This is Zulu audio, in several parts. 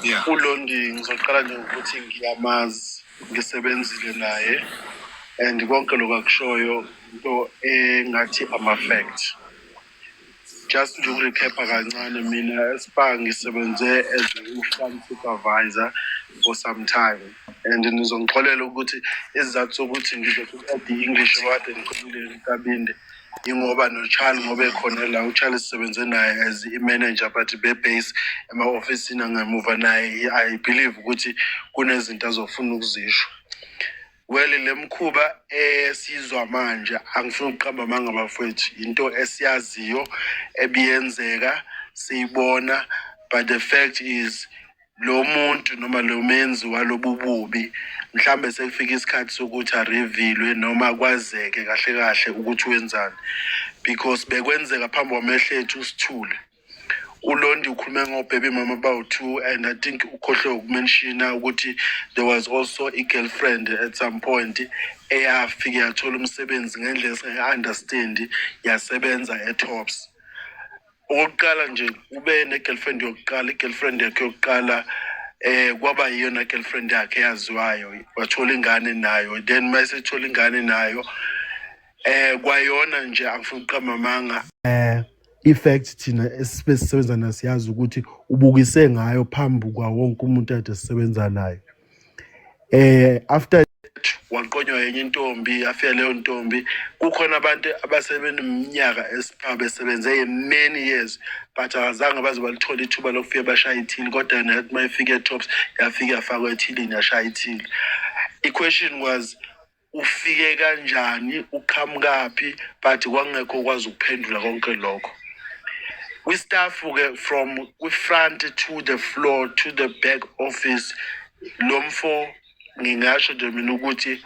Yeah. uLondi ngizoqala nje ukuthi ngiyamazi ngisebenzile naye and konke lokho akushoyo into engathi ama-fact. Just nje ukurecapha kancane mina eSpar ngisebenze as a supervisor for some time and nizongixolela ukuthi isizathu sokuthi ngizoku-add i-English kade ngikhulumile enkabinde ingoba noCharles ngoba ekhona la uCharles sisebenze naye as i-manager but be-base ema-ofisini angemuva naye I believe ukuthi kunezinto azofuna ukuzisho. Well le mkhuba esizwa manje angifuni ukuqamba amanga bafowethu into esiyaziyo ebiyenzeka siyibona but the fact is lo muntu noma lo menzi walobububi mhlambe sekufika isikhathi sokuthi arevilwe noma kwazeke kahle kahle ukuthi wenzani because bekwenzeka phambi kwamehlo ethu usithule. uLondi ukhulume ngobaby mama about 2 and I think ukhohle ukumenshina ukuthi there was also a girlfriend at some point eyafika yathola umsebenzi ngendlela esinga-understand yasebenza eTops. Okokuqala nje ube ne-girlfriend yokuqala i-girlfriend yakhe yokuqala kwaba yiyona girlfriend yakhe yaziwayo wathola ingane nayo then mayesethola ingane nayo kwayona nje angifuna ukuqamba amanga effect thina esisebenza nayo siyazi ukuthi ubukise ngayo phambi kwa wonke umuntu ade sisebenza naye. After waqonywa yenye intombi afika leyo ntombi kukhona abantu abasebeneminyaka eSpar besebenze many years but azange baze balithola ithuba lokufika bashaya ithili kodwa nathi mayifika eTops yafika yafakwa ethilini yashaya ithili. I-question was ufike kanjani uqhamukaphi but kwangekho kwazi ukuphendula konke lokho. We staff from front to the floor to the back office lomfo ngingasho nje mina ukuthi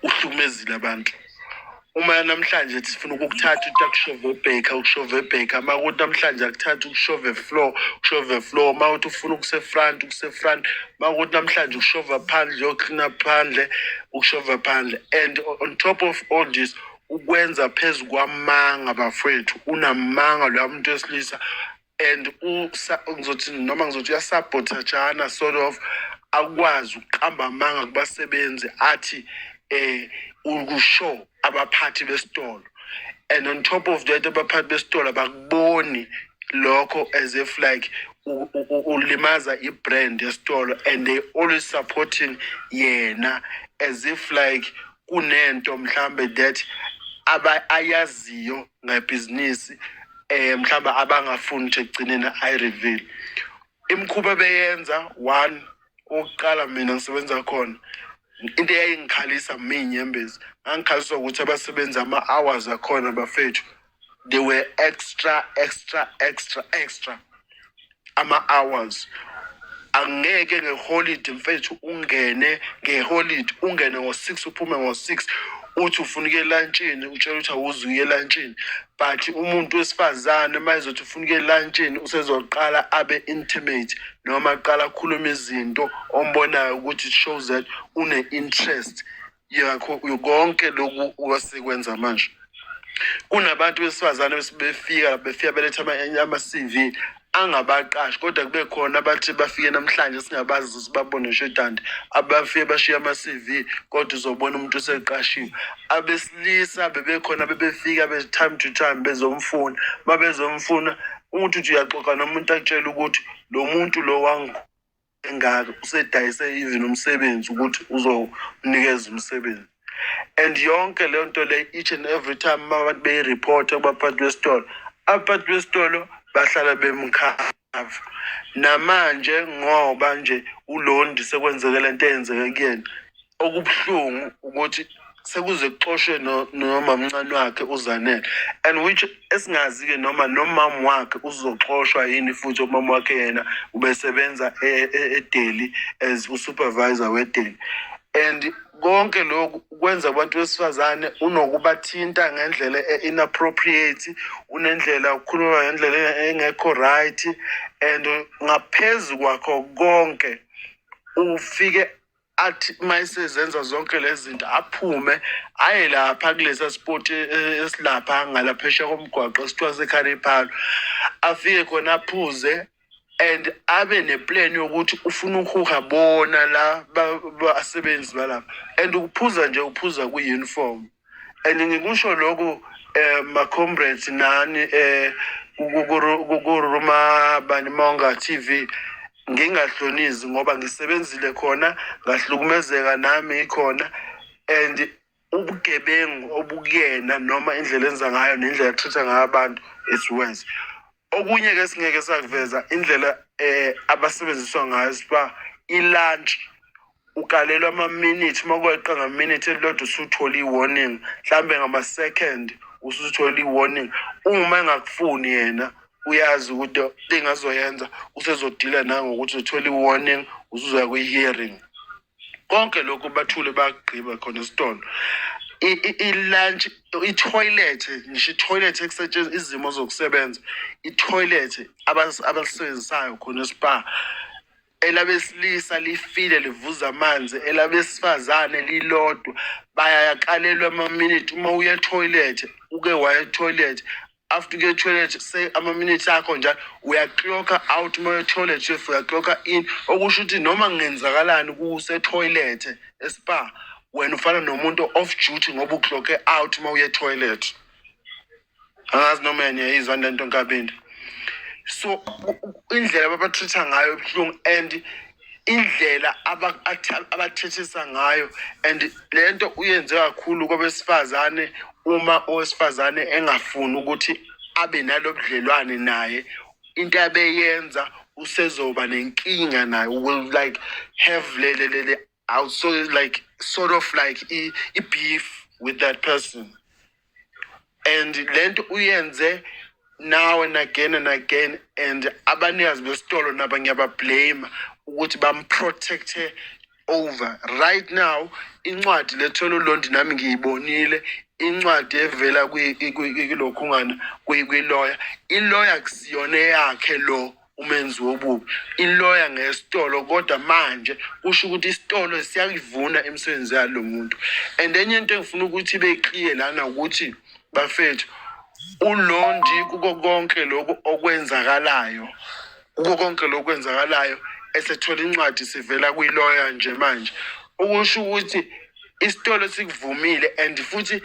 uhlukumezile abantu. Uma namhlanje sifuna ukukuthatha utakushove baker ukushove baker makuthi namhlanje akuthatha ukushove floor mawuthi ufuna ukuse front makuthi namhlanje ukushova phandle yokuclean phandle ukushova phandle and on top of all this ukwenza phezu kwamanga bafowethu unamanga lo muntu wesilisa and ngizothi uyasabotha sort of akwazi ukuqamba amanga kubasebenzi athi ukushow abaphathi besitolo and on top of that abaphathi besitolo bakuboni lokho as if like ulimaza ibrand yesitolo and they always supporting yena as if like kunento mhlambe that ayaziyo ngebhizinisi mhlawumbe abangafuni ukuthi egcinene ayireveal. Imkhuba beyenza one oqala mina ngisebenza khona into eyayingikhalisa minyembezi angikhalisa ukuthi abasebenza ama-hours akhona bafethu they were extra ama-hours. Angeke ngeholiday mfethu ungene ngeholiday ungene ngo-6 uphume ngo-6 uthi ufuna ukuya elantshini utshela ukuthi awuzuye elantshini but umuntu wesifazane mayizothi ufuna ukuya elantshini usezoqala abe intimate noma aqala akhuluma izinto ombonayo ukuthi it shows that une-interest yakho konke lokhu wasekwenza manje. Kunabantu besifazane befika beletha ama-CV angabaqashi kodwa kube khona abathi bafike namhlanje singabazi sibabone shedandi abafike bashiya ama-CV kodwa uzobona umuntu useqashiwe. Abesilisa bebekhona bebefika time to time bezomfuna mabezomfuna umuntu uthi uyaxoxa nomuntu akutshela ukuthi lo muntu lo engaka usedayise even umsebenzi ukuthi uzomnikeza umsebenzi and yonke leyo nto le each and every time abantu beyireport abaphathi besitolo abaphathi besitolo bahlala bemkhava namanje ngoba nje uLondi sekwenzeke lento eyenzeke kuyena okubuhlungu ukuthi sekuze kuxoshwe noma mncane wakhe uZanele and which esingazi-ke noma nomama wakhe uzoxoshwa yini futhi umama wakhe yena ubesebenza eDelhi as usupervisor weDelhi and konke lokhu kwenza abantu besifazane unokubathinta ngendlela inappropriate unendlela ukukhuluma ngendlela engekho right and ngaphezu kwakho konke ufike athi mayisezenza zonke lezi zinto aphume aye lapha kulesa sport esilapha ngalaphesha komgwaqo esithiwa seKhanipalo afike khona aphuze and abe neplan yokuthi ufuna ukuhuha bona la basebenzi balapha and uphuza nje uphuza ku-uniform. And ngikusho lokho ma comrades nani kuRuma Banimonga TV ngingahlonizi ngoba ngisebenzile khona ngahlukumezeka nami ikhona and ubugebengu obukuyena noma indlela enza ngayo nendlela etreatha ngayo abantu it's worse. Okunye ke singeke sakuveza indlela abasebenziswa ngayo siba ilunch ukalelwa ama-minute makweqa ngama-minute elilodwa usuthola i-warning mhlambe ngama-second usuthola i-warning. Uma engakufuni yena uyazi ukuthi engazoyenza usezodila nangokuthi uthola i-warning usuzoya kwi-hearing. Konke lokho bathule bagqiba khona esitolo. I-lunch i-toilet ngisho i-toilet ekusetshenziswa izimo zokusebenza i-toilet abalisebenzisayo khona spa elabesilisa lifile livuza amanzi elabesifazane lilodwa bayakalelwa ama-minute uma uya e-toilet uke waya e-toilet after uke e-toilet say ama-minute akho njalo uyaclocka out uma uya-toilet chef uyaclocka in okusho ukuthi noma kungenzakalani kuse-toilet espa wena ufana nomuntu off duty ngoba uclocke out uma uya e-toilet. Angazi noma yaniyayizwa lento Nkabinde. So indlela ababatreatha ngayo ebuhlungu and indlela abathethisa ngayo and lento uyenze kakhulu kwabesifazane uma owesifazane engafuni ukuthi abe nalobudlelwane naye into abeyenza usezoba nenkinga naye will like have also like sort of like a beef with that person and lento uyenze now and again and abanikazi besitolo naba ngiyabablame ukuthi bamprotecte over right now. Incwadi lethola uLondi nami ngiyibonile incwadi evela kulokhungana kwi-lawyer. I-lawyer kusiyona yakhe lo umenzi wobubi, i-lawyer ngesitolo kodwa manje kusho ukuthi isitolo siyayivuna imisebenzi yalo muntu. And enye into engifuna ukuthi beclear lana ukuthi bafethu uLondi kuko konke lokho okwenzakalayo esethola incwadi sivela kwi-lawyer nje manje ukusho ukuthi isitolo sikuvumile and futhi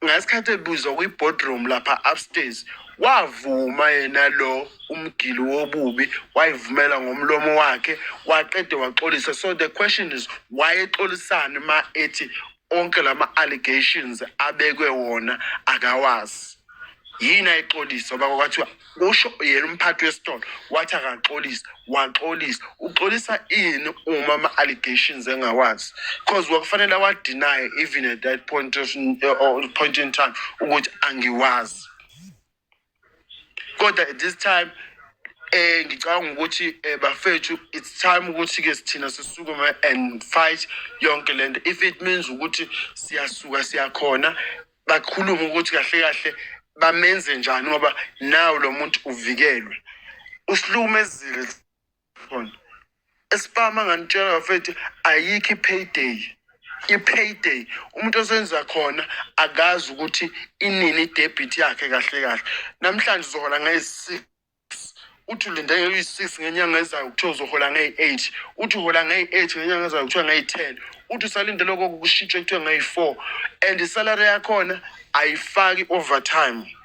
ngasikhathi ebuzwa kwi-boardroom lapha upstairs wavuma yena lo umgili wobubi wayivumela ngomlomo wakhe waqede waxolisa. So the question is why exolisana ma ethi onke lama allegations abekwe wona akawazi yini ayixolisa ngoba kwathiwa kusho yena umphathi wesitolo wathi akaxolisa uxolisa ini uma ama-allegations engawazi because wakufanele awadeny even at that point in time ukuthi angiwazi. Kodwa at this time ngicabanga ukuthi bafethu it's time ukuthi ke sithina sisukume and fight yonke lento. If it means ukuthi siyasuka siyakhona bakhuluma ukuthi kahle bamenze njani ngoba nawo lo muntu uvikelwe usilumezile khona esipama nganitshela bafethu ayikho i-payday umuntu osenza khona akazi ukuthi inini i-debit yakhe kahle namhlanje uzohola nge-6 uthi ulinda nge-6 ngenyanga ezayo kuthiwa uzohola nge-8 uthi uhola nge-8 ngenyanga ezayo kuthiwa nge-10 uthi usalinde lokho kushitshe kuthiwa nge-4 and isalary yakhona ayifaki overtime.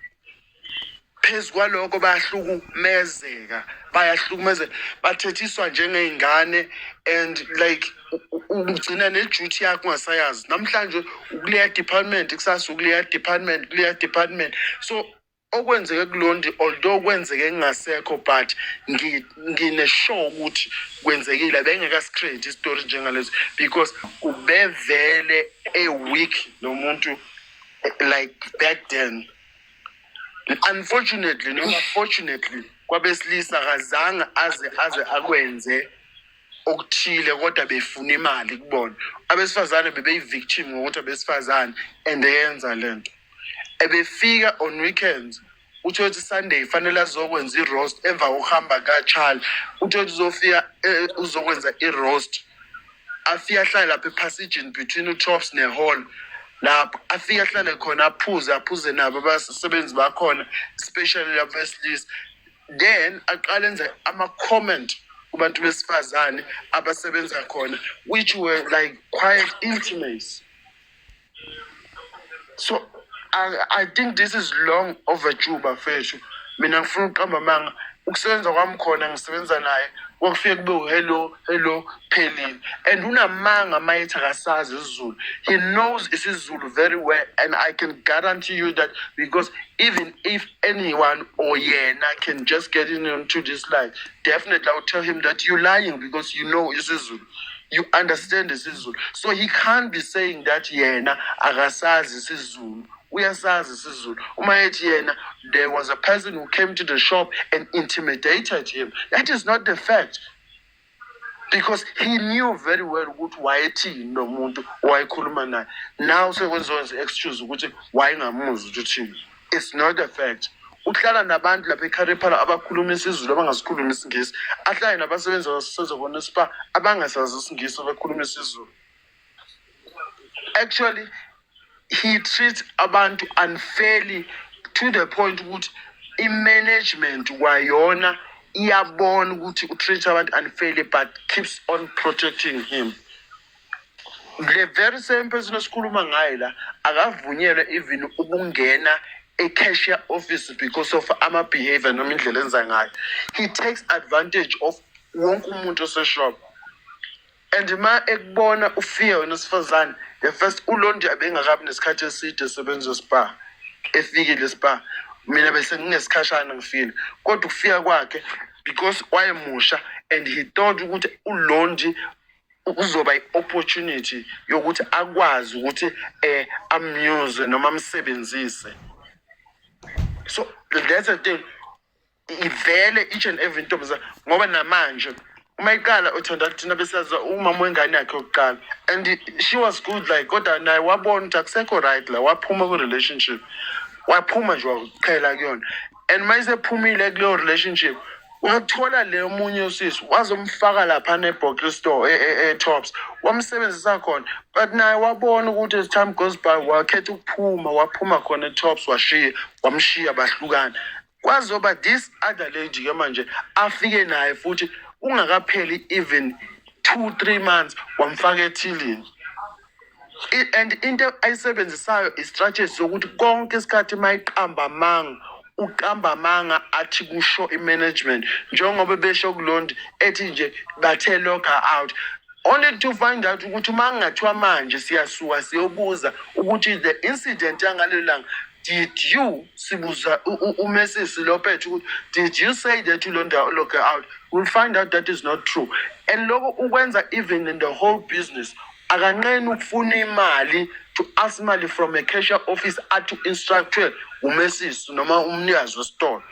Phezu kwalokho bayahlukumezeka bathethiswa njengey'ngane and like ugcina ne-duty yakho ungasayazi namhlanje ukuleya department kusasa ukuleya department. So okwenzeke kuLondi although kwenzeke ngingasekho but ngine-sure ukuthi kwenzekile bengekasicreate istory njengalezo because ubevele a-weak lo muntu like back then. Unfortunately noma fortunately kwabesilisa kazange aze akwenze okuthile kodwa befuna imali kubona. Abesifazane bebeyi-victim ngokuthi abesifazane and eyenza lento ebefika on weekends uthi Sunday fanele azokwenza i-roast emva kokuhamba kaCharlie uthi uzofika uzokwenza i-roast afika ahlale lapha epassaging between uTops ne-hall lapho afika ahlale khona aphuze nabo abasebenzi bakhona especially lapho besilisa then aqale enze ama-comment kubantu besifazane abasebenza khona, which were like quite intimate. So I think this is long overdue bafethu. Mina ngifuna uqamba amanga ukusebenza kwami khona ngisebenza naye kwakufike kube hello phelile, and unamanga mayethi akasazi isiZulu. He knows isiZulu very well, and I can guarantee you that, because even if anyone or yena can just get into this line, definitely I will tell him that you're lying because you know isiZulu. You understand isiZulu. So he can't be saying that yena akasazi isiZulu. Uyasazi isiZulu. Uma ethi yena, there was a person who came to the shop and intimidated him. That is not the fact. Because he knew very well ukuthi wayethini nomuntu owayekhuluma naye. Now sekwenziwa excuse ukuthi wayengamuzwa ukuthi it's not a fact. Uhlala nabantu lapha eKhariphala abakhuluma isiZulu abangasikhuluma isingisi, ahlale nabasebenzi abasebenza khona eSpar abangasazi isingisi abakhuluma isiZulu. Actually, he treats abantu unfairly to the point ukuthi i-management wayona iyabona ukuthi utreat abantu unfairly but keeps on protecting him. The very same person esikhuluma ngaye la akavunyelwe even ukungena a-cashier office because of ama-behavior noma indlela enza ngayo. He takes advantage of wonke umuntu oseshop. And ma ekubona ufika wena sifazane, the first uLondi abengakabi nesikhathi eside esebenza eSpar, efikile eSpar, mina bese nginesikhashana ngifile. Kodwa ukufika kwakhe because wayemusha, and he thought ukuthi uLondi uzoba i-opportunity yokuthi akwazi ukuthi amuse noma amsebenzise. So that's the thing. Ivele each and every ntombazane ngoba namanje uma iqala uthanda thina besaza umama wengane yakhe yokuqala, and she was good, like kodwa naye wabona ukuthi akusekho right la, waphuma ku-relationship, waphuma nje waphela kuyona. And mayise phumile kuleyo relationship, wathola le omunye usisi wazomfaka lapha ne-Boxer store Tops, wamsebenzisa khona, but naye wabona ukuthi as time goes by wakhetha ukuphuma, waphuma khona eTops wamshiya bahlukana. Kwazoba this other lady ke manje afike naye futhi ungakapheli even 2-3 months wamfaka ethilini. And into ayisebenzisayo i-strategy sokuthi konke isikhathi mayiqamba amanga, uqamba amanga athi kusho i-management njengoba besho kuLondi ethi nje bathe lock her out, only to find out ukuthi mangathiwa manje siyasuka siyobuza ukuthi the incident yangalelanga, did you sibuza uMrs Lopez ukuthi did you say that you lock her out? We'll find out that is not true. And lokho ukwenza even in the whole business, akanqeni ukufuna imali, to ask money from a cashier office to instructor uMrs noma umnikazi wesitolo.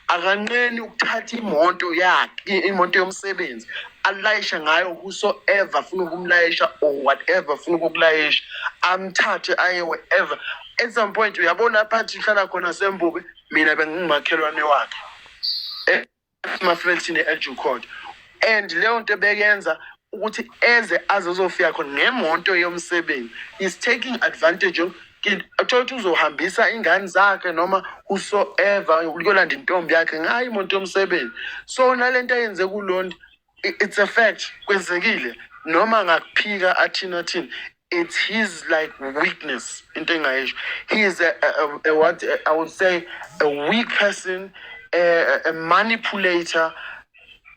Akanqeni ukuthatha imoto yakhe, imoto yomsebenzi alayisha ngayo whosoever funa ukumlayisha or whatever funa ukukulayisha, amthathe aye wherever. At some point uyabona phathi hlala khona Sembube, mina bengimakhelwane wakhe emafletini eJukhot, and leyo nto beyenza ukuthi eze azozofika khona ngemonto yomsebenzi. Is taking advantage of athothi uzohambisa ingane zakhe noma whosoever uyolanda intombi yakhe ngayo imoto yomsebenzi. So nalento ayenze kuLondi, it's a fact, kwenzekile noma ngakuphika athina, it's his like weakness. He is a what I would say a weak person, a manipulator.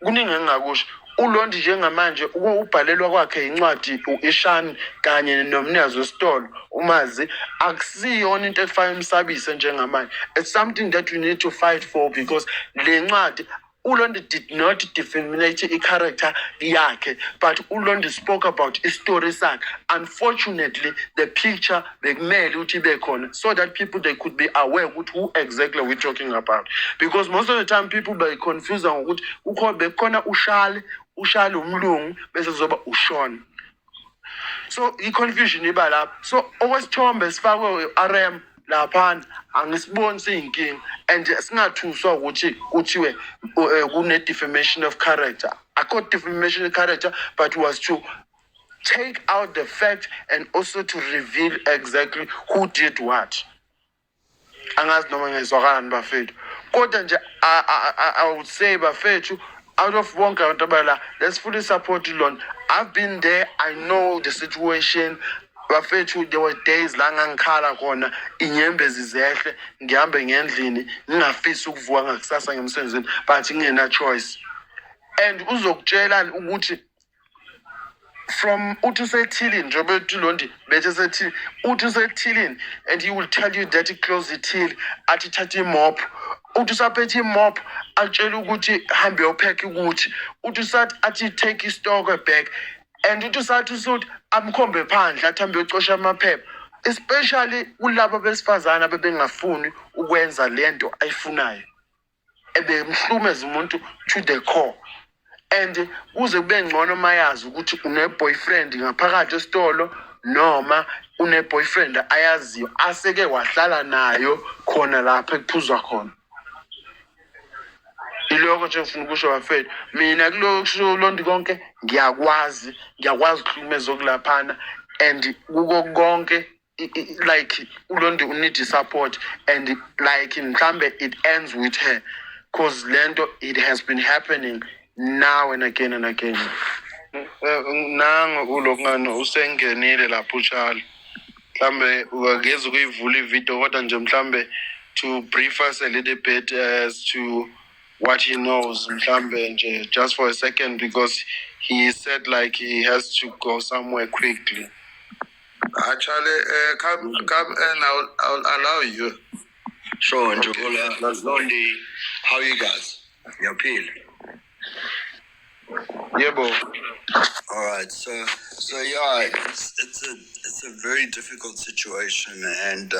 Kuningi engakusho uLondi njengamanje ubhalelwa kwakhe incwadi uIshan kanye nomnikazi wesitolo uMazi, akusiyona into efana umsabise njengamanje. It's something that we need to fight for, because le ncwadi uLondi did not defamate i-character yakhe, but uLondi spoke about i-story sakhe. Unfortunately, the picture bekumele ukuthi ibe khona so that people they could be aware with who exactly we're talking about. Because most of the time people be confused ngokuthi bekhona uShali umlungu bese zoba uShona. So i-confusion iba lapho. So okwesithombe sifakwe RM lapha angisiboni siyinkinga, and singathuswa ukuthi kuthiwe kune defamation of character. Akho defamation of character, but was to take out the fact and also to reveal exactly who did what. Angazi noma ngizwakala bafethu Kodwa nje I would say bafethu, out of wonke abantu abala, let's fully support Lon. I've been there, I know the situation. Bafethu, there were days la ngangikhala khona inyembezi zehle ngihambe ngendlini ngingafisi ukuvuka ngakusasa ngemsebenzini but ngingena choice. And uzokutshela ukuthi from uthi usethilini njengoba ethi Londi bethe sethilini uthi usethilini and he will tell you that he close the till athi thatha imop uthi usaphethe imop atshela ukuthi hambe uyopheka ukuthi uthi usathi athi take istock back and uthi usathi usuthi amkhombe phandle athi hambe uyocosha amaphepha, especially kulabo besifazana bebengafuni ukwenza lento ayifunayo ebemhlumeza umuntu to the core. And kuze kube ngcono mayazi ukuthi une-boyfriend ngaphakathi esitolo noma une-boyfriend ayaziyo aseke wahlala nayo khona lapha ekuphuzwa khona. Iloko nje ngifuna ukusho bafethu, mina kuloko Londi konke ngiyakwazi ukuhlumeza okulaphana and kuko konke like uLondi need support and like mhlambe it ends with her because lento it has been happening now and again and again. Nango ulokungano usengenile lapho utshala. Mhlambe ungageza ukuyivula ivideo kodwa nje mhlambe to brief us a little bit as to what he knows mhlambe nje just for a second because he said like he has to go somewhere quickly. Actually, come and I'll allow you. Sure, Njogola, Londi, how are you guys? You appeal? Yeah, bro. All right, so yeah, it's a very difficult situation and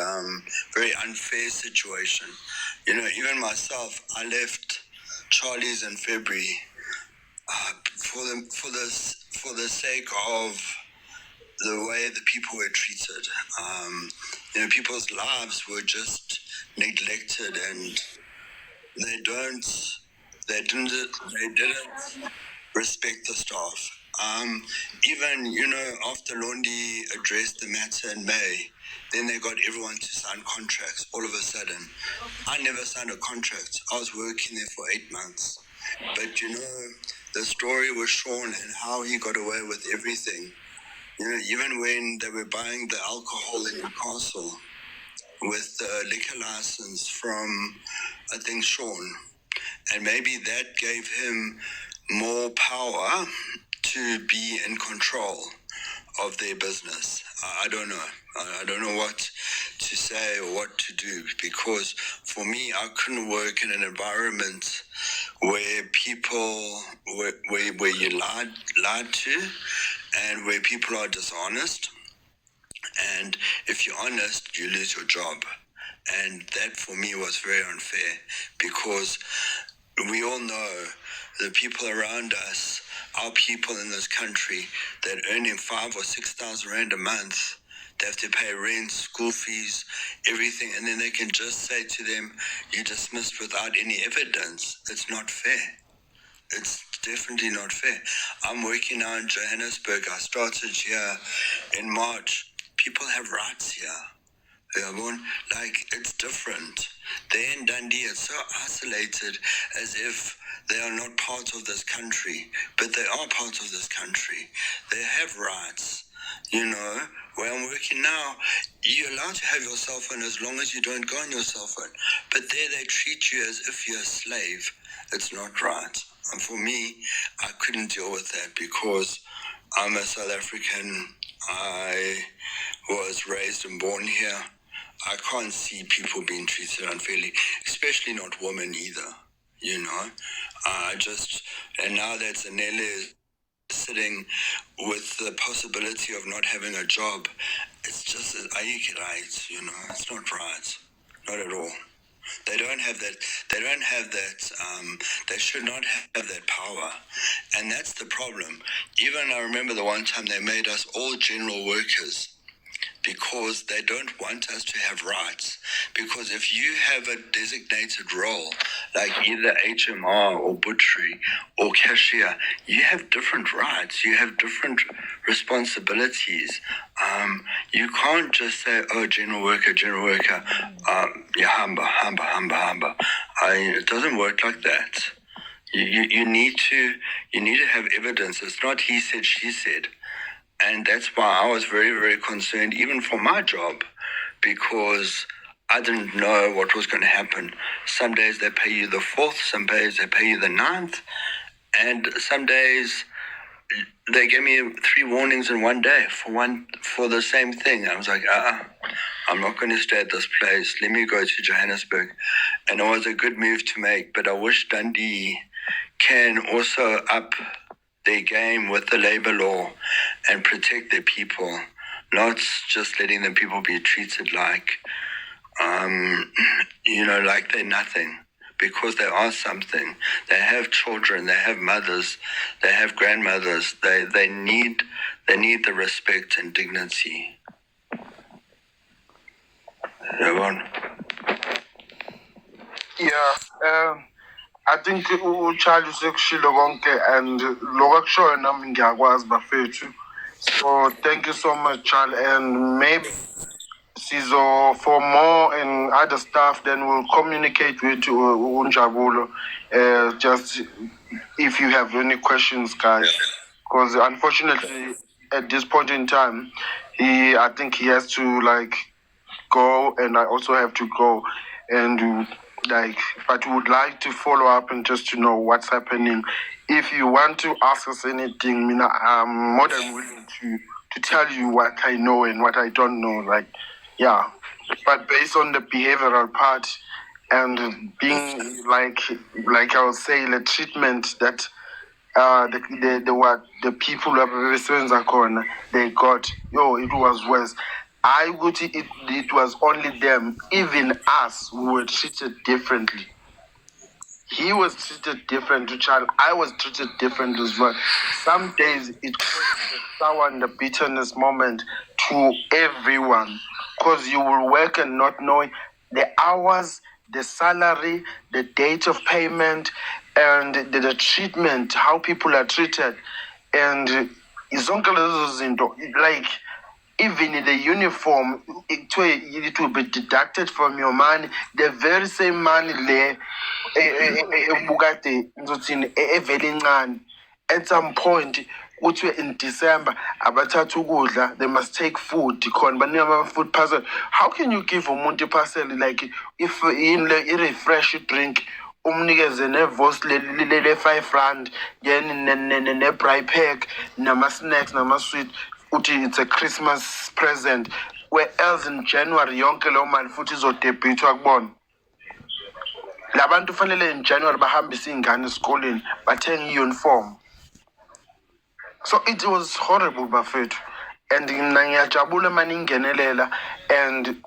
very unfair situation. You know, even myself, I left Charlie's in February for the sake of the way the people were treated. You know, people's lives were just neglected and they didn't respect the staff. Even, you know, after Londi addressed the matter in May, then they got everyone to sign contracts all of a sudden. I never signed a contract. I was working there for 8 months. But, you know, the story was Sean and how he got away with everything. You know, even when they were buying the alcohol in Newcastle with the liquor license from, I think, Sean. And maybe that gave him more power to be in control of their business. I don't know. I don't know what to say or what to do because for me, I couldn't work in an environment where people, where you lied to and where people are dishonest. And if you're honest, you lose your job. And that for me was very unfair because we all know the people around us, our people in this country that earning 5,000 or 6,000 rand a month, they have to pay rent, school fees, everything, and then they can just say to them, "You dismissed without any evidence." It's not fair. It's definitely not fair. I'm working now in Johannesburg. I started here in March. People have rights here. Like, it's different. There in Dundee, it's so isolated as if they are not part of this country, but they are part of this country. They have rights. You know, where I'm working now, you're allowed to have your cell phone as long as you don't go on your cell phone. But there they treat you as if you're a slave. It's not right. And for me, I couldn't deal with that because I'm a South African. I was raised and born here. I can't see people being treated unfairly, especially not women either, you know. And now that Zanele is sitting with the possibility of not having a job, it's just, right, you know, it's not right, not at all. They don't have that, they should not have that power. And that's the problem. Even I remember the one time they made us all general workers because they don't want us to have rights. Because if you have a designated role, like either HMR or butchery or cashier, you have different rights, you have different responsibilities. You can't just say, oh, general worker, yeah, hamba. It doesn't work like that. You need to have evidence. It's not he said, she said. And that's why I was very, very concerned, even for my job, because I didn't know what was going to happen. Some days they pay you the 4th, some days they pay you the 9th, and some days they gave me 3 warnings in one day for the same thing. I was like, I'm not going to stay at this place. Let me go to Johannesburg. And it was a good move to make, but I wish Dundee can also up their game with the labor law and protect their people, not just letting the people be treated like, like they're nothing, because they are something. They have children, they have mothers, they have grandmothers. They need the respect and dignity. Yeah, I think uCharlie sekushilo konke and lokho akushoyo nami ngiyakwazi bafethu. So thank you so much, Charlie, and maybe for more and other stuff, then we'll communicate with Unjabulo. Just if you have any questions, guys, because unfortunately at this point in time, I think he has to go, and I also have to go, and but we would like to follow up and just to know what's happening. If you want to ask us anything, Mina, I'm more than willing to tell you what I know and what I don't know. Yeah, but based on the behavioral part and being like I would say, the treatment that the people who they got, it was worse. I would it was only them, even us, who were treated differently. He was treated different to Charlie. I was treated different as well. Some days it causes the sour and the bitterness moment to everyone, because you will work and not knowing the hours, the salary, the date of payment, and the treatment, how people are treated. And even in the uniform, it will be deducted from your money. The very same money there, at some point, in December, they must take food. Food parcel. How can you give a multi parcel if in a refresh drink? Umnikeze nevos le 5 rand, ne braai pack, nama snacks, nama sweet. It's a Christmas present. Where else in January yonke lo mali futhi izodebhithwa kubona. Labantu fanele in January bahambise ingane esikoleni bathenge uniform. So it was horrible bafethu. And ngiyajabula manje ingenelela, and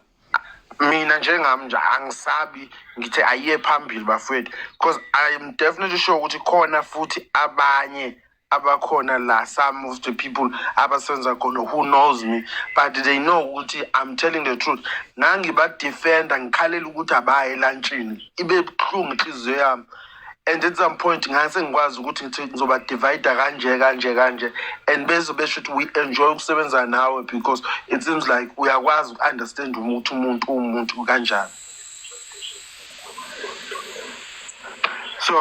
mina njengami nje angisabi ngithi ayiye phambili bafethu, because I am definitely sure ukuthi khona futhi abanye abakhona la, some of the people abasenza khona who knows me, but they know ukuthi I'm telling the truth. Nangiba defender ngikhalela ukuthi abaye lunchini ibe buhlungu inhliziyo yami, and at some point ngase ngikwazi ukuthi ngizoba divide kanje and bese besho ukuthi we enjoy ukusebenza nawe, because it seems like uyakwazi understand umuntu kanjani. So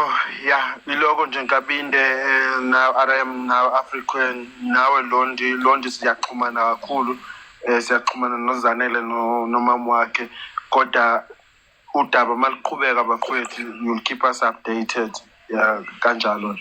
yeah, iloko nje Nkabinde, now RM, now African, now Londi siyaxhumana kakhulu, siyaxhumana noZanele nomama wakhe, kodwa udaba maliqhubeka bafethu, you'll keep us updated. Yeah, kanjalo.